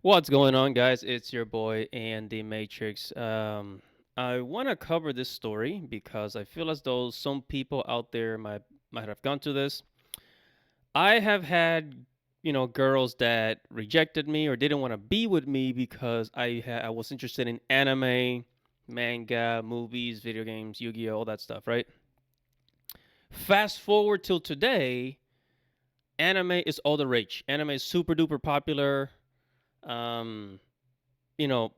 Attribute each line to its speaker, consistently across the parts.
Speaker 1: What's going on, guys? It's your boy and the Matrix. I want to cover this story because I feel as though some people out there might have gone to this. I have had, girls that rejected me or didn't want to be with me because I was interested in anime, manga, movies, video games, Yu-Gi-Oh, all that stuff, right? Fast forward till today, anime is all the rage. Anime is super duper popular. Um, you know,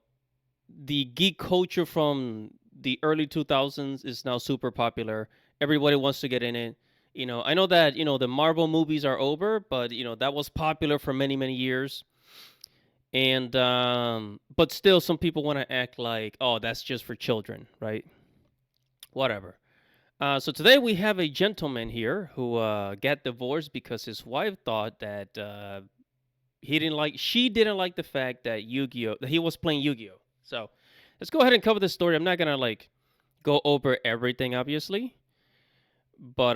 Speaker 1: the geek culture from the early 2000s is now super popular. Everybody wants to get in it. I know that, the Marvel movies are over, but, that was popular for many, many years. And, but still, some people want to act like, oh, that's just for children, right? Whatever. So today we have a gentleman here who got divorced because his wife thought that she didn't like the fact that Yu-Gi-Oh that he was playing Yu-Gi-Oh. So let's go ahead and cover this story. I'm not gonna go over everything, obviously, but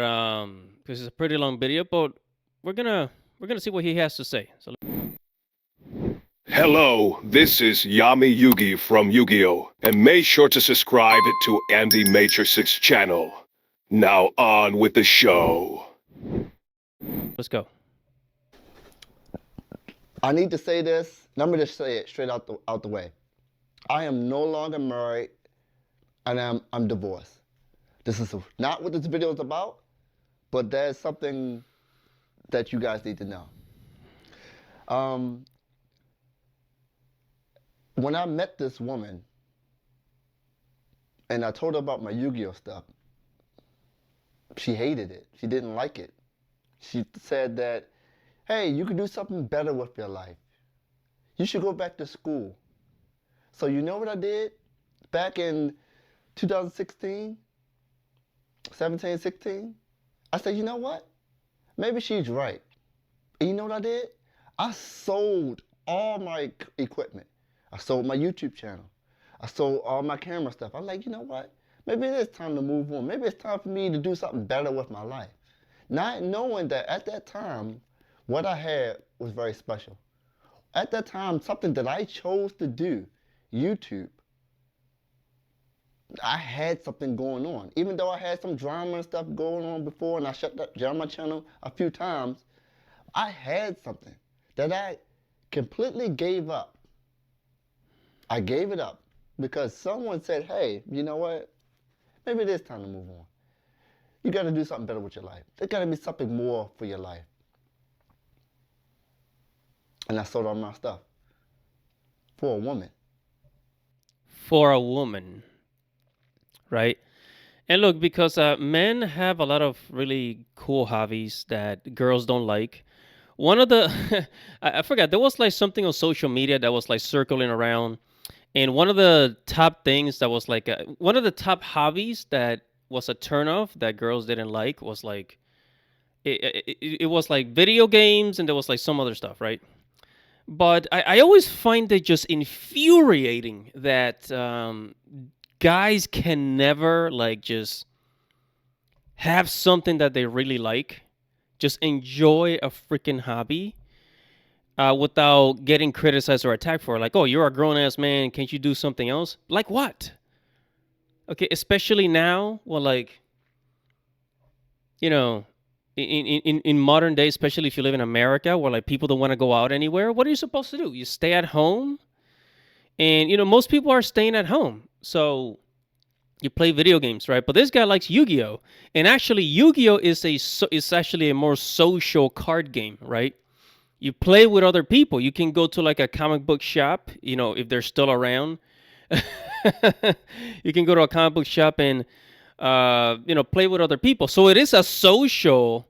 Speaker 1: because it's a pretty long video, but we're gonna we're gonna see what he has to say. So
Speaker 2: Hello, this is Yami Yugi from YugiOh, and make sure to subscribe to Andy Matrix's channel. Now on with the show.
Speaker 1: let's go.
Speaker 3: I need to say this. Let me just say it straight out the way. I am no longer married, and I'm divorced. This is not what this video is about, but there's something that you guys need to know. Um, when I met this woman, and I told her about my Yu-Gi-Oh stuff, she hated it. She didn't like it. She said that, hey, you could do something better with your life. You should go back to school. So you know what I did back in 2016, 17, 16? I said, you know what? Maybe she's right. And you know what I did? I sold all my equipment. I sold my YouTube channel. I sold all my camera stuff. I'm like, you know what? Maybe it is time to move on. Maybe it's time for me to do something better with my life. Not knowing that at that time, what I had was very special. At that time, something that I chose to do, YouTube, I had something going on. Even though I had some drama and stuff going on before and I shut down my channel a few times, I had something that I completely gave up. I gave it up because someone said, hey, you know what? Maybe it is time to move on. You got to do something better with your life. There got to be something more for your life. And I sold all my stuff for a woman.
Speaker 1: For a woman, right? And look, because men have a lot of really cool hobbies that girls don't like. One of the, I forgot, there was like something on social media that was like circling around. And one of the top things that was like one of the top hobbies that was a turnoff that girls didn't like was like it was like video games and there was like some other stuff, right? But I always find it just infuriating that guys can never like just have something that they really like, just enjoy a freaking hobby without getting criticized or attacked for it. Like, oh, you're a grown ass man. Can't you do something else? Like what? Okay, especially now, well, like, you know, in modern day, especially if you live in America, where like people don't want to go out anywhere, what are you supposed to do? You stay at home, and most people are staying at home, so you play video games, right? But this guy likes Yu-Gi-Oh, and actually, Yu-Gi-Oh is actually a more social card game, right? You play with other people. You can go to like a comic book shop, if they're still around. You can go to a comic book shop and play with other people. So it is a social.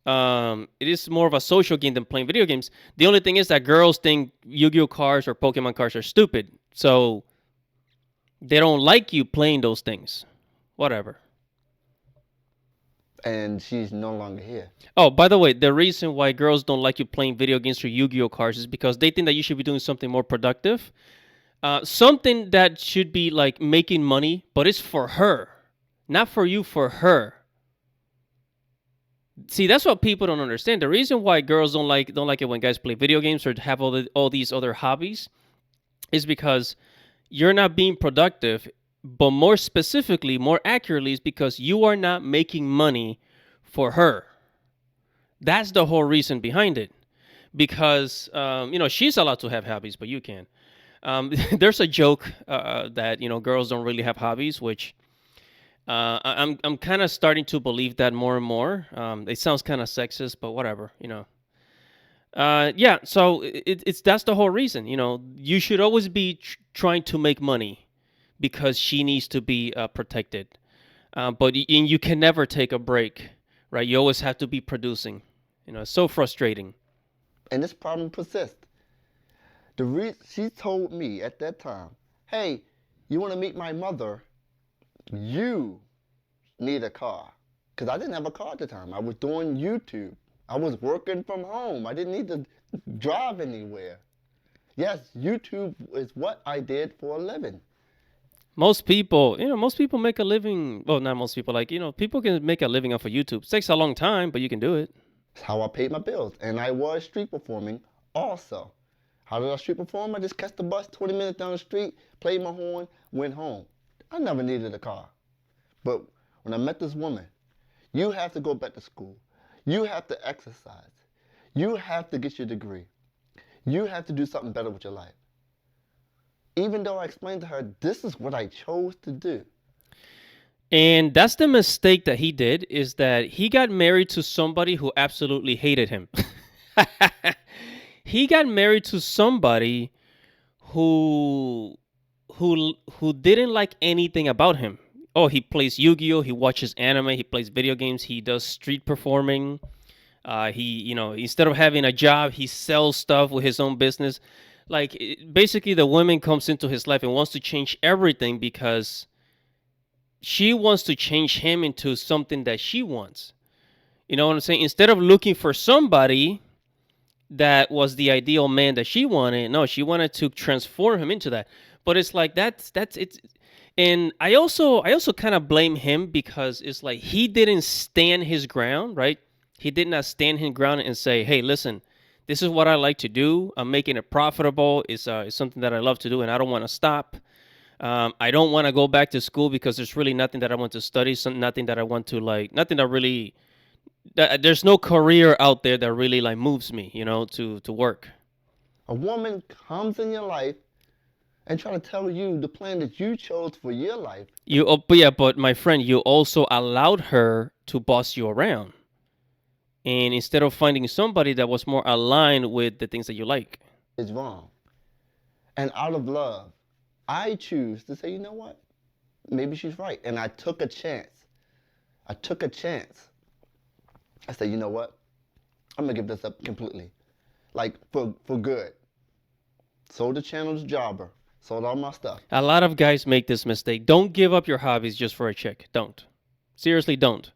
Speaker 1: It is more of a social game than playing video games. The only thing is that girls think Yu-Gi-Oh cards or Pokemon cards are stupid, so they don't like you playing those things. Whatever.
Speaker 3: And she's no longer here.
Speaker 1: Oh, by the way, the reason why girls don't like you playing video games or Yu-Gi-Oh cards is because they think that you should be doing something more productive, something that should be like making money, but it's for her, not for you, for her. See, that's what people don't understand. The reason why girls don't like it when guys play video games or have all these other hobbies is because you're not being productive, but more specifically, more accurately, is because you are not making money for her. That's the whole reason behind it. Because she's allowed to have hobbies, but you can't. There's a joke that girls don't really have hobbies, which I'm kind of starting to believe that more and more. It sounds kind of sexist, but whatever. Yeah. So it's that's the whole reason. You should always be trying to make money because she needs to be protected. But you can never take a break, right? You always have to be producing. It's so frustrating.
Speaker 3: And this problem persists. She told me at that time, hey, you want to meet my mother? You need a car. Because I didn't have a car at the time. I was doing YouTube. I was working from home. I didn't need to drive anywhere. Yes, YouTube is what I did for a living.
Speaker 1: Most people make a living. Well, not most people. People can make a living off of YouTube. It takes a long time, but you can do it.
Speaker 3: It's how I paid my bills. And I was street performing also. How did I street perform? I just catch the bus 20 minutes down the street, played my horn, went home. I never needed a car. But when I met this woman, you have to go back to school. You have to exercise. You have to get your degree. You have to do something better with your life. Even though I explained to her, this is what I chose to do.
Speaker 1: And that's the mistake that he did, is that he got married to somebody who absolutely hated him. He got married to somebody who who didn't like anything about him. Oh, he plays Yu-Gi-Oh, he watches anime, he plays video games, he does street performing. Instead of having a job, he sells stuff with his own business. Basically, the woman comes into his life and wants to change everything because she wants to change him into something that she wants. You know what I'm saying? Instead of looking for somebody that was the ideal man that she wanted, no, she wanted to transform him into that. But it's like that's it's and I also kind of blame him because it's like he didn't stand his ground, right? He did not stand his ground and say, "Hey, listen, this is what I like to do. I'm making it profitable. It's something that I love to do, and I don't want to stop. I don't want to go back to school because there's really nothing that I want to study. Nothing that I want to nothing that really. There's no career out there that really moves me, to work."
Speaker 3: A woman comes in your life and try to tell you the plan that you chose for your life.
Speaker 1: But my friend, you also allowed her to boss you around, and instead of finding somebody that was more aligned with the things that you like.
Speaker 3: Is wrong. And out of love, I choose to say, you know what? Maybe she's right. And I took a chance. I took a chance. I said, you know what? I'm going to give this up completely. For good. Sold the channel to Jobber. Sold all my stuff.
Speaker 1: A lot of guys make this mistake. Don't give up your hobbies just for a chick. Don't. Seriously, don't.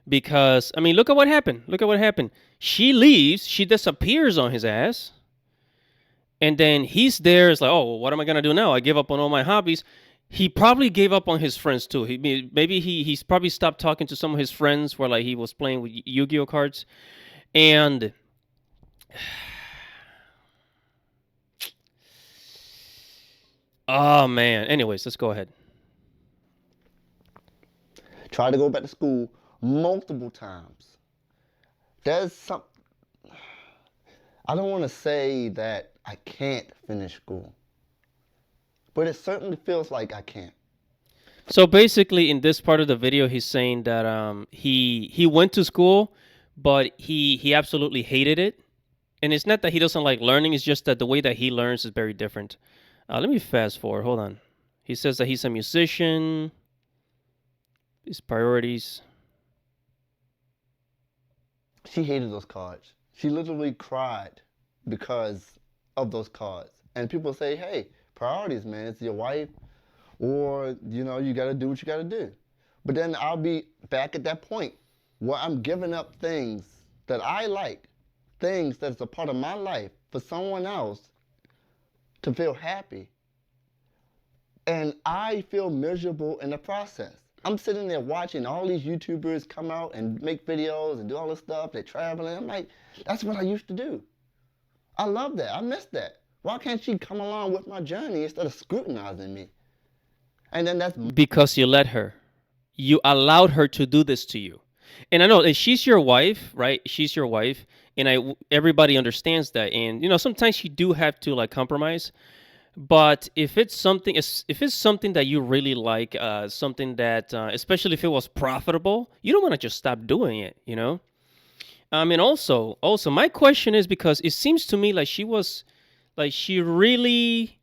Speaker 1: Because, look at what happened. Look at what happened. She leaves. She disappears on his ass. And then he's there. It's like, oh, well, what am I going to do now? I give up on all my hobbies. He probably gave up on his friends, too. He's probably stopped talking to some of his friends where, he was playing with Yu-Gi-Oh cards. And... oh, man. Anyways, let's go ahead.
Speaker 3: Tried to go back to school multiple times. There's some... I don't want to say that I can't finish school, but it certainly feels like I can't.
Speaker 1: So basically, in this part of the video, he's saying that he went to school, but he absolutely hated it. And it's not that he doesn't like learning; it's just that the way that he learns is very different. Let me fast forward. Hold on. He says that he's a musician. His priorities.
Speaker 3: She hated those cards. She literally cried because of those cards. And people say, hey, priorities, man. It's your wife, or, you got to do what you got to do. But then I'll be back at that point where I'm giving up things that I like, things that's a part of my life for someone else to feel happy. And I feel miserable in the process. I'm sitting there watching all these YouTubers come out and make videos and do all this stuff. They're traveling. I'm like, that's what I used to do. I love that. I miss that. Why can't she come along with my journey instead of scrutinizing me? And then that's
Speaker 1: Because you let her. You allowed her to do this to you. And I know and she's your wife, right? She's your wife, and everybody understands that. And sometimes you do have to like compromise. But if it's something that you really like, something that, especially if it was profitable, you don't want to just stop doing it. And also, my question is because it seems to me like she really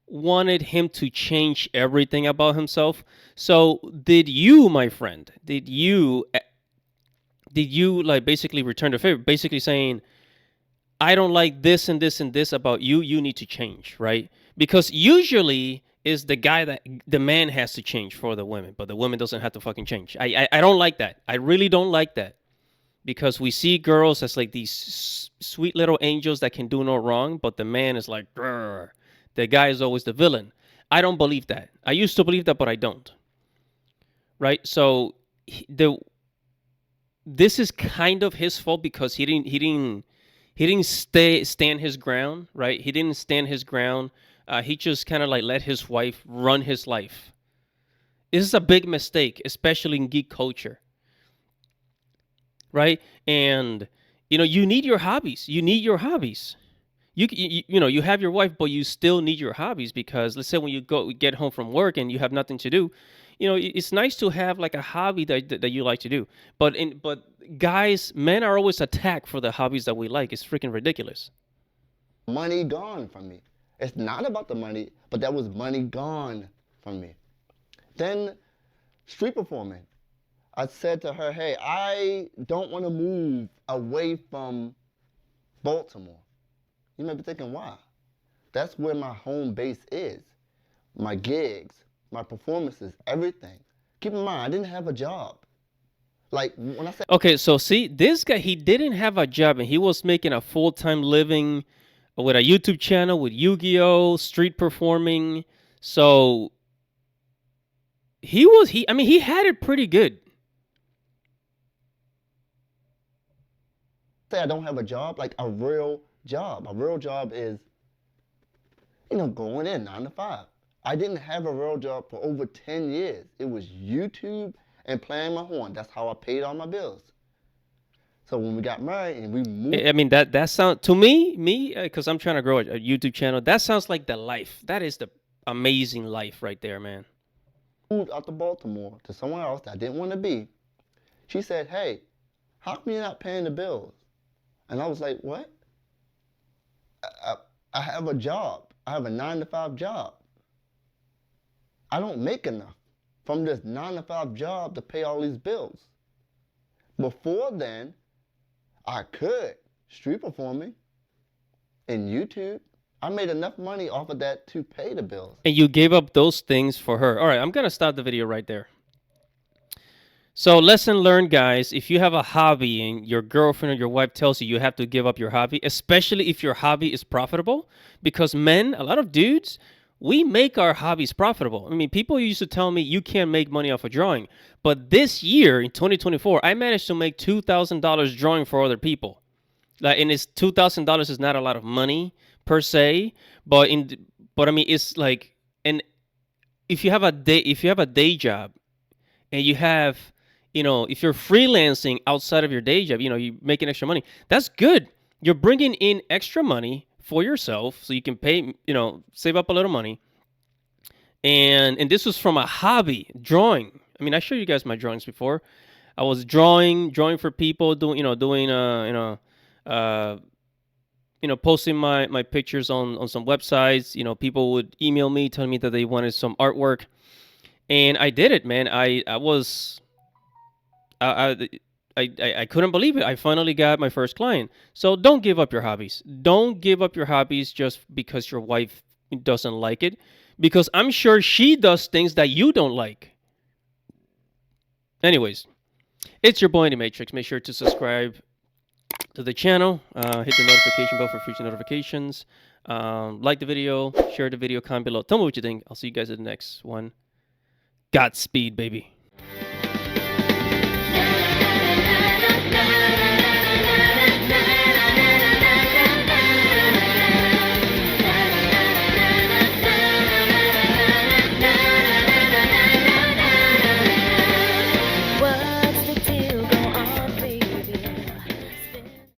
Speaker 1: wanted him to change everything about himself. So did you, my friend? Did you like basically return the favor, basically saying, I don't like this and this and this about you. You need to change, right? Because usually is the guy that the man has to change for the women, but the woman doesn't have to fucking change. I don't like that. I really don't like that because we see girls as like these sweet little angels that can do no wrong, but the man is like, "Grr." The guy is always the villain. I don't believe that. I used to believe that, but I don't. Right? So this is kind of his fault because he didn't stand his ground, right? He didn't stand his ground. He just kind of like let his wife run his life. This is a big mistake, especially in geek culture, right? And you need your hobbies. You need your hobbies. You have your wife, but you still need your hobbies because let's say when you get home from work and you have nothing to do, it's nice to have like a hobby that you like to do. But guys, men are always attacked for the hobbies that we like. It's freaking ridiculous.
Speaker 3: money gone from me. It's not about the money, but that was money gone from me. Then street performing. I said to her, hey, I don't want to move away from Baltimore. You may be thinking, why? That's where my home base is. My gigs, my performances, everything. Keep in mind, I didn't have a job. Like when I said,
Speaker 1: Okay, so see, this guy, he didn't have a job and he was making a full-time living with a YouTube channel, with Yu-Gi-Oh, street performing. So he had it pretty good.
Speaker 3: I don't have a job, like a real job. A real job is, going in 9 to 5. I didn't have a real job for over 10 years. It was YouTube and playing my horn. That's how I paid all my bills. So when we got married and we moved,
Speaker 1: I mean that sound to me because I'm trying to grow a YouTube channel. That sounds like the life. That is the amazing life right there, man.
Speaker 3: moved out to Baltimore to somewhere else that I didn't want to be, she said, hey, how come you're not paying the bills? And I was like, what? I have a job. I have a 9 to 5 job. I don't make enough from this 9 to 5 job to pay all these bills. Before then, I could street performing in YouTube. I made enough money off of that to pay the bills.
Speaker 1: And you gave up those things for her. All right, I'm gonna stop the video right there. So lesson learned, guys. If you have a hobby and your girlfriend or your wife tells you have to give up your hobby, especially if your hobby is profitable, because men, a lot of dudes, we make our hobbies profitable. I mean, people used to tell me you can't make money off of drawing. But this year, in 2024, I managed to make $2,000 drawing for other people. Like, and it's $2,000 is not a lot of money per se, but I mean, it's like, and if you have a day job, and you have, if you're freelancing outside of your day job, you're making extra money. That's good. You're bringing in extra money for yourself, so you can pay, save up a little money. And this was from a hobby, drawing. I mean, I showed you guys my drawings before. I was drawing for people, doing, posting my pictures on some websites. People would email me telling me that they wanted some artwork, and I did it, man. I couldn't believe it. I finally got my first client. So don't give up your hobbies. Don't give up your hobbies just because your wife doesn't like it, because I'm sure she does things that you don't like. Anyways, it's your boy in the Matrix. Make sure to subscribe to the channel. Hit the notification bell for future notifications. Like the video, share the video, comment below. Tell me what you think. I'll see you guys in the next one. Godspeed, baby.